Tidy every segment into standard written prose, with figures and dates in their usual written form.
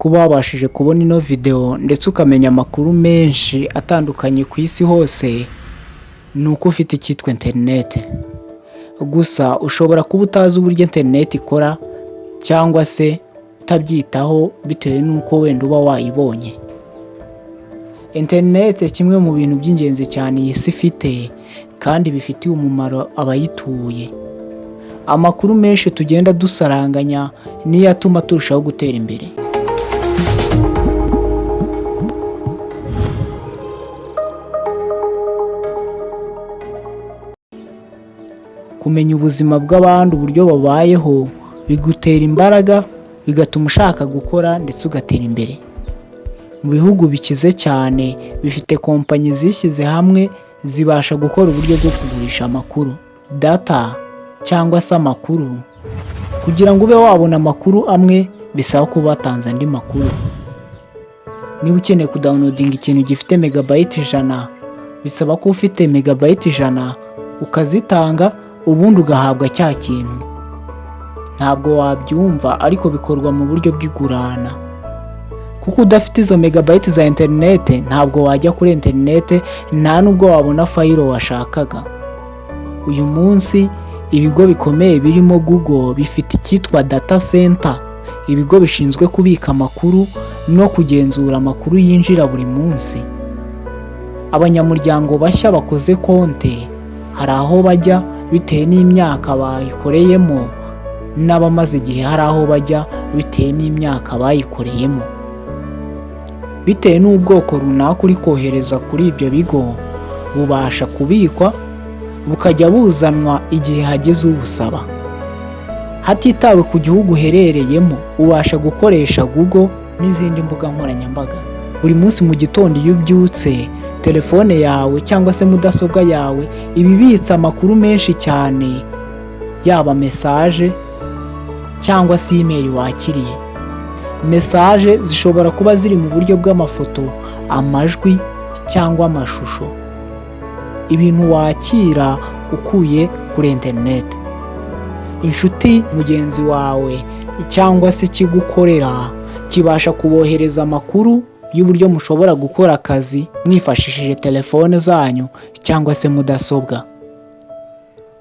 kuba wabashije kubona ino video ndetse ukamenya amakuru menshi atandukanye ku isi hose ni uko ufite icyitwa internet. Gusa ushobora kuba utazi uburyo internet ikora cyangwa se utabyitaho bitewe n'uko wenda uba wayibonye. Internet kimwe mu bintu by'ingenzi cyane iyi si ifite kandi bifitiye umumaro abayituye. Amakuru menshi tugenda dusaranganya niyo atuma turushaho gutera imbere. Kumenya ubuzima bw'abandi uburyo babayeho bigutera imbaraga, bigatuma ushaka gukora ndetse ugatera imbere. Mu bihugu bikize cyane bifite kompanyi zishyize hamwe zibasha gukora uburyo bwo kugurisha amakuru, data cyangwa se amakuru. Kugira ngo ube wabona amakuru amwe bisaba kuba watanze andi makuru. Niba ukeneye kudownloadinga ikintu gifite megabyte 100 bisaba ko ufite megabyte 100 ukazitanga ubundi ugahabwa cya kintu. Ntabwo wabyumva ariko bikorwa mu buryo bw'igurana. Kuko udafite izo megabyte za internet ntabwo wajya kuri internet, nta nubwo wabona file washakaga. Uyu munsi ibigo bikomeye birimo Google bifite icyitwa data center, ibigo bishinzwe kubika amakuru no kugenzura amakuru yinjira buri munsi. Abanyamuryango bashya bakoze konte hari aho bajya bitewe n'imyaka bayikoreyemo, n'abamaze igihe hari aho bajya bitewe n'imyaka bayikoreyemo. Bitewe n'ubwoko runaka uri kohereza kuri ibyo bigo bubasha kubikwa bukajya buzanwa igihe hageze ubusaba. Hatitawe ku gihugu uherereyemo ubasha gukoresha Google n'izindi mbuga nkoranyambaga. Buri munsi mu gitondo iyo ubyutse telefone yawe cyangwa se mudasobwa yawe ibibitsa amakuru menshi cyane, yaba message cyangwa se email wakiriye. Message zishobora kuba ziri mu buryo bw'amafoto, amajwi cyangwa amashusho. Ibintu wakira ukuye kuri internet. Inshuti, mugenzi wawe cyangwa se kigukorera kibasha kubohereza amakuru y'uburyo mushobora gukora akazi mwifashishije telefone zanyu cyangwa se mudasobwa.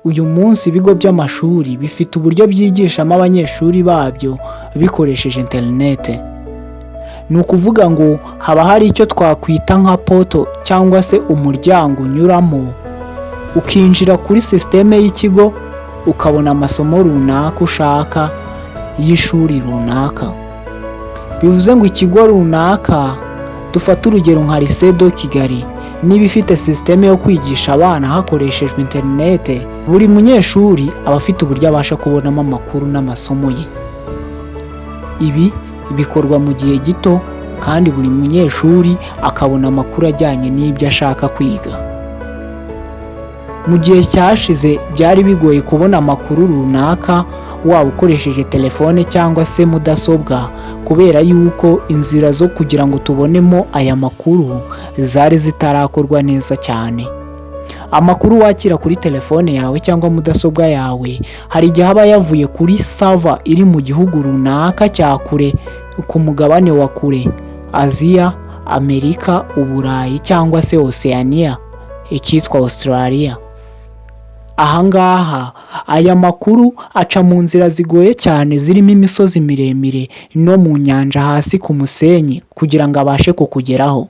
Uyu munsi ibigo by'amashuri bifite uburyo byigishamo abanyeshuri babyo bikoresheje internet. Ni ukuvuga ngo haba hari icyo twakwita nka poto cyangwa se umuryango unyuramo ukinjira kuri systeme y'ikigo ukabona amasomo runaka ushaka y'ishuri runaka. Bivuze ngo ikigo runaka, dufata urugero nka Lycée de Kigali, niba ifite systeme yo kwigisha abana hakoreshejwe internet, buri munyeshuri aba afite uburyo abasha kubonamo amakuru n'amasomo ye. Ibi bikorwa mu gihe gito kandi buri munyeshuri akabona amakuru ajyanye n'ibyo ashaka kwiga. Mu gihe cyashize byari bigoye kubona amakuru runaka waba ukoresheje telefone cyangwa se mudasobwa, kubera yuko inzira zo kugira ngo tubonemo aya makuru zari zitarakorwa neza cyane. Amakuru wakira kuri telefone yawe cyangwa mudasobwa yawe hari igihe aba yavuye kuri server iri mu gihugu runaka cya kure, ku mugabane wa kure, Aziya, Amerika, Uburayi cyangwa se Oceania, icyitwa Australia. Ahangaha aya makuru aca mu nzira zigoye cyane zirimo imisozi miremire no mu nyanja hasi ku musenyi kugira ngo abashe kukugeraho.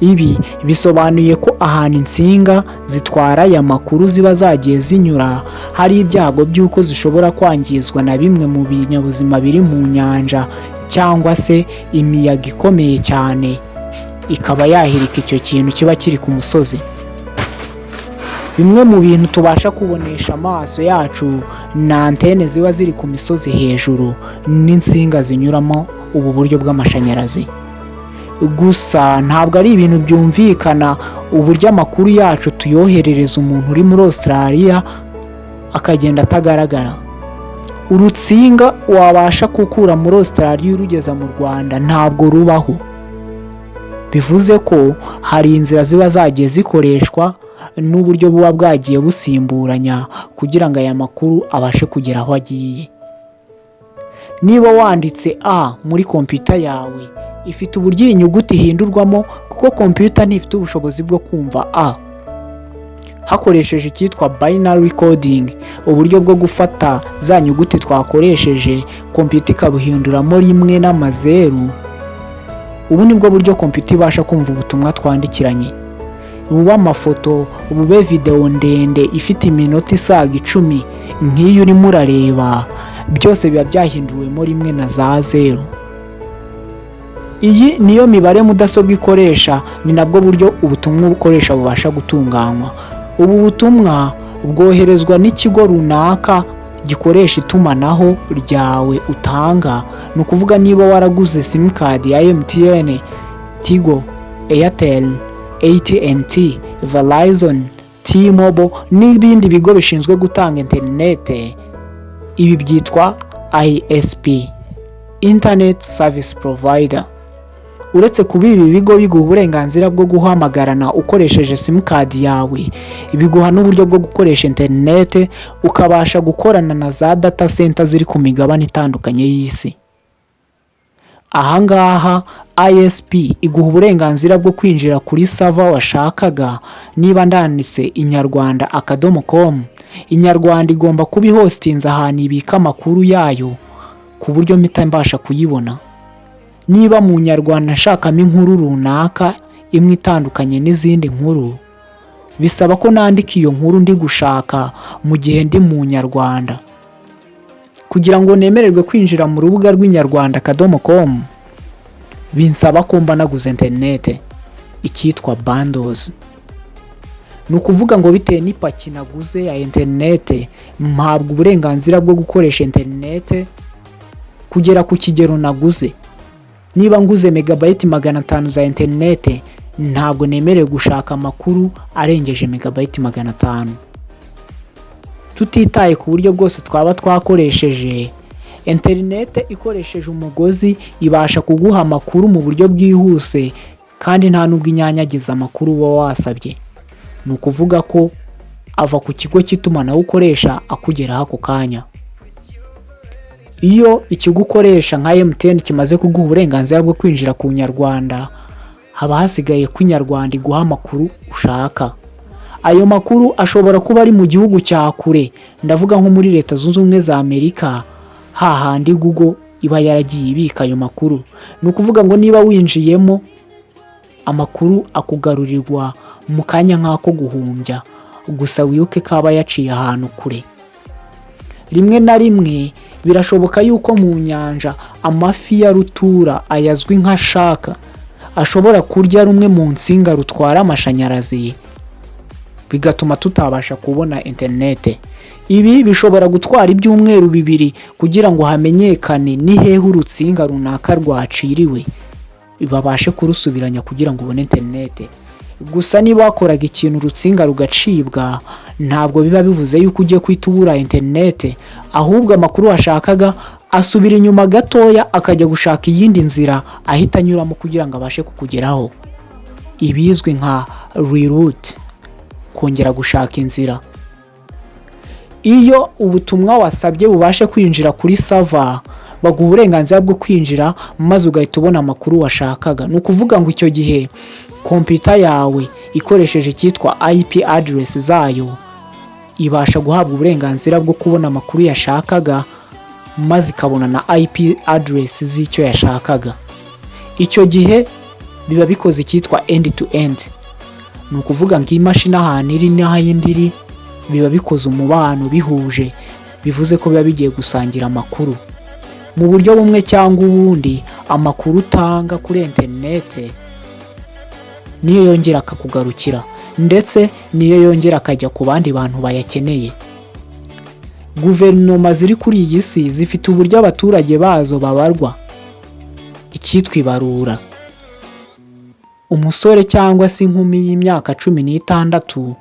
Ibi bisobanuye ko ahantu insinga zitwara aya makuru ziba zagiye zinyura hari ibyago by'uko zishobora kwangizwa na bimwe mu binyabuzima biri mu nyanja cyangwa se imiyaga ikomeye cyane ikaba yahirika icyo kintu kiba kiri ku musozi. Bimwe mu bintu tubasha kubonesha amaso yacu na antene ziba ziri ku misozi hejuru n'insinga zinyuramo ubu buryo bw'amashanyarazi. Gusa ntabwo ari ibintu byumvikana uburyo amakuru yacu tuyoherereza umuntu uri muri Australia akagenda atagaragara. Urutsinga wabasha gukura muri Australia urugeza mu Rwanda ntabwo rubaho. Bivuze ko hari inzira ziba zagiye zikoreshwa n'uburyo buba bwagiye busimburanya kugira ngo aya makuru abashe kugera aho agiye. Niba wanditse A muri kompiyuta yawe, ifite uburyo iyi nyuguti ihindurwamo kuko kompiyuta ntifite ubushobozi bwo kumva A. Hakoresheje icyitwa binary coding, uburyo bwo gufata za nyuguti twakoresheje, kompiyuta ikabuhinduramo 1 n'amazeru. Ubu nibwo buryo kompiyuta ibasha kumva ubutumwa twandikiranye. Bube amafoto, bube video ndende ifite iminota isaga 10 nk'iyo urimo urareba, byose biba byahinduwemo 1 na za 0. Iyi niyo mibare mudasobwa ikoresha, ni nabwo buryo ubutumwa bukoresha bubasha gutunganywa. Ubu butumwa bwoherezwa n'ikigo runaka gikoresha itumanaho ryawe utanga. Ni ukuvuga niba waraguze simukadi ya MTN, Tigo, Airtel, AT&T, Verizon, T-Mobile n'ibindi bigo bishinzwe gutanga interinete, ibi byitwa ISP, Internet Service Provider. Uretse kuba ibi bigo biguha uburenganzira bwo guhamagarana ukoresheje simukadi yawe, biguha n'uburyo bwo gukoresha interinete ukabasha gukorana na za data center ziri ku migabane itandukanye y'isi. Ahangaha ISP iguha uburenganzira bwo kwinjira kuri server washakaga. Niba ndanditse inyarwanda.com, inyarwanda igomba kuba ihostinze ahantu ibika amakuru yayo ku buryo mpita mbasha kuyibona. Niba mu nyarwanda nshakamo inkuru runaka imwe itandukanye n'izindi nkuru, bisaba ko nandika iyo nkuru ndi gushaka mu gihe ndi mu nyarwanda. Kugira ngo nemererwe kwinjira mu rubuga rw'inyarwanda.com, binsaba ko mba naguze interinete, icyitwa bundles. Ni ukuvuga ngo bitewe n'ipaki naguze ya interinete, mpabwa uburenganzira bwo gukoresha interinete kugera ku kigero naguze. Niba nguze megabyte 500 za interinete, ntabwo nemerewe gushaka amakuru arengeje megabyte 500. Tutitaye ku buryo bwose twaba twakoresheje, interinete ikoresheje umugozi ibasha kuguha amakuru mu buryo bwihuse kandi nta nubwo inyanyagiza amakuru uba wasabye. Ni ukuvuga ko ava ku kigo cy'itumanaho ukoresha akugeraho ako kanya. Iyo ikigo ukoresha nka MTN kimaze kuguha uburenganzira bwo kwinjira ku nyarwanda, haba hasigaye ko inyarwanda iguha amakuru ushaka. Ayo makuru ashobora kuba ari mu gihugu cya kure, ndavuga nko muri Leta Zunze Ubumwe za Amerika, hahandi Google iba yaragiye ibika ayo makuru. Ni ukuvuga ngo niba winjiyemo, amakuru akugarurirwa mu kanya nk'ako guhumbya, gusa wibuke ko aba yaciye ahantu kure. Rimwe na rimwe birashoboka yuko mu nyanja amafi ya rutura ayazwi nka shaka ashobora kurya rumwe mu nsinga rutwara amashanyarazi, bigatuma tutabasha kubona interinete. Ibi bishobora gutwara ibyumweru 2 kugira ngo hamenyekane ni hehe urutsinga runaka rwaciriwe, babashe kurusubiranya kugira ngo ubone interinete. Gusa niba wakoraga ikintu urutsinga rugacibwa, ntabwo biba bivuze yuko ugiye kwitubura interinete, ahubwo amakuru washakaga asubira inyuma gatoya akajya gushaka iyindi nzira ahita anyuramo kugira ngo abashe kukugeraho. Ibizwi nka reroute, kongera gushaka inzira. Iyo ubutumwa wasabye bubashe kwinjira kuri server, baguha uburenganzira bwo kwinjira maze ugahita ubona amakuru washakaga. Ni ukuvuga ngo icyo gihe kompiyuta yawe ikoresheje icyitwa IP address zayo, ibasha guhabwa uburenganzira bwo kubona amakuru yashakaga maze ikabona na IP address z'icyo yashakaga. Icyo gihe biba bikoze icyitwa end to end. Ni ukuvuga ngo imashini ahantu iri n'ahandi iri biba bikoze umubano bihuje, bivuze ko biba bigiye gusangira amakuru. Mu buryo bumwe cyangwa ubundi, amakuru utanga kuri interinete niyo yongera akakugarukira, ndetse niyo yongera akajya ku bandi bantu bayakeneye. Guverinoma ziri kuri iyi si zifite uburyo abaturage bazo babarwa, icyitwa ibarura. Umusore cyangwa se inkumi y'imyaka 16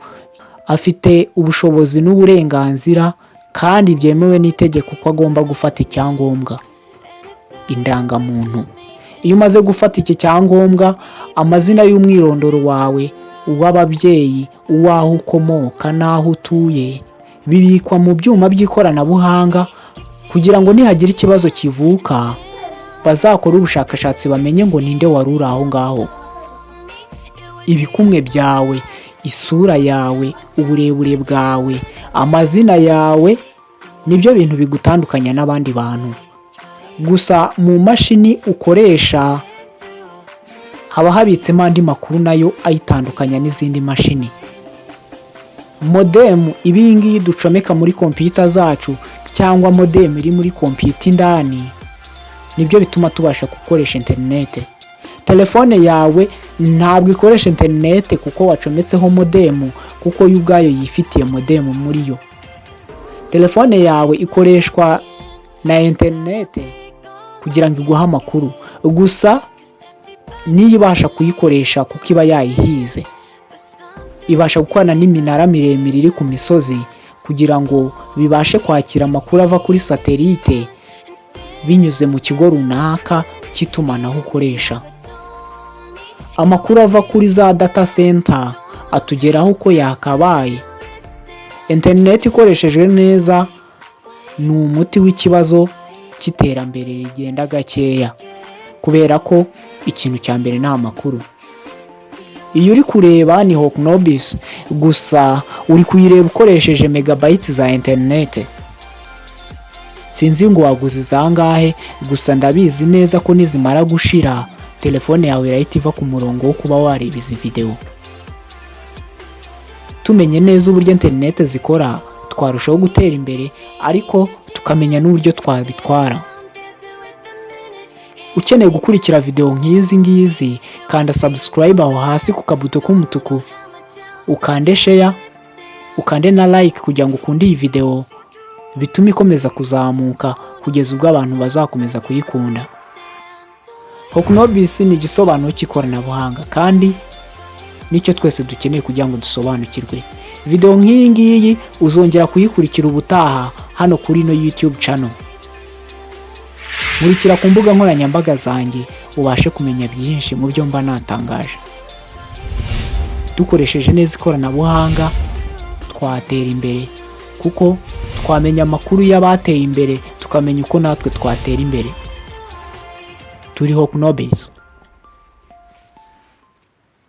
afite ubushobozi n'uburenganzira kandi byemewe n'itegeko ko agomba gufata icyangombwa, indangamuntu. Iyo umaze gufata iki cyangombwa, amazina y'umwirondoro wawe, uw'ababyeyi, uwaho ukomoka n'aho utuye, bibikwa mu byuma by'ikoranabuhanga kugira ngo nihagira ikibazo kivuka bazakora ubushakashatsi bamenye ngo ninde wari uri aho ngaho. Ibikumwe byawe, isura yawe, uburebure bwawe, amazina yawe nibyo bintu bigutandukanya n'abandi bantu. Gusa mu mashini ukoresha haba habitsemo andi makuru nayo ayitandukanya n'izindi mashini. Modem ibi ngiyi ducomeka muri kompiyuta zacu cyangwa modem iri muri kompiyuta indani nibyo bituma tubasha gukoresha interinete. Telefone yawe ntabwo ikoresha interinete kuko wacometseho modem, kuko yo ubwayo yifitiye modem muri yo. Telefone yawe ikoreshwa na interinete kugira ngo iguhe amakuru, gusa niyo ibasha kuyikoresha kuko iba yayihize. Ibasha gukorana n'iminara miremire iri ku misozi kugira ngo bibashe kwakira amakuru ava kuri satelite binyuze mu kigo runaka cy'itumanaho ukoresha. Amakuru ava kuri za data center atugeraho uko yakabaye. Internet ikoresheje neza ni umuti w'ikibazo cy'iterambere rigenda gakeya, kubera ko ikintu cya mbere ni amakuru. Iyo uri kureba ni hoknobis, gusa uri kuyireba ukoresheje megabytes za internet. Sinzi ngo waguze zangahe, gusa ndabizi neza ko nizimara gushira telefone yawe irahita iva ku murongo wo kuba wareba izi video. Tumenye neza uburyo internet zikora twarushaho gutera imbere, ariko tukamenya n'uburyo twabitwara. Ukeneye gukurikira video nk'izi ngizi, kanda subscribe aho hasi ku kabuto k'umutuku, ukande share, ukande na like kugira ngo ukunde iyi video, bituma ikomeza kuzamuka kugeza ubwo abantu bazakomeza kuyikunda. Hoknobis ni igisobanuro cy'ikoranabuhanga kandi nicyo twese dukeneye kugira ngo dusobanukirwe. Video nk'iyi ngiyi uzongera kuyikurikira ubutaha hano kuri ino YouTube channel. Nkurikira ku mbuga nkoranyambaga zanjye ubashe kumenya byinshi mu byo mba natangaje. Dukoresheje neza ikoranabuhanga twatera imbere, kuko twamenya amakuru y'abateye imbere tukamenya uko natwe twatera imbere. Turi hoknobis.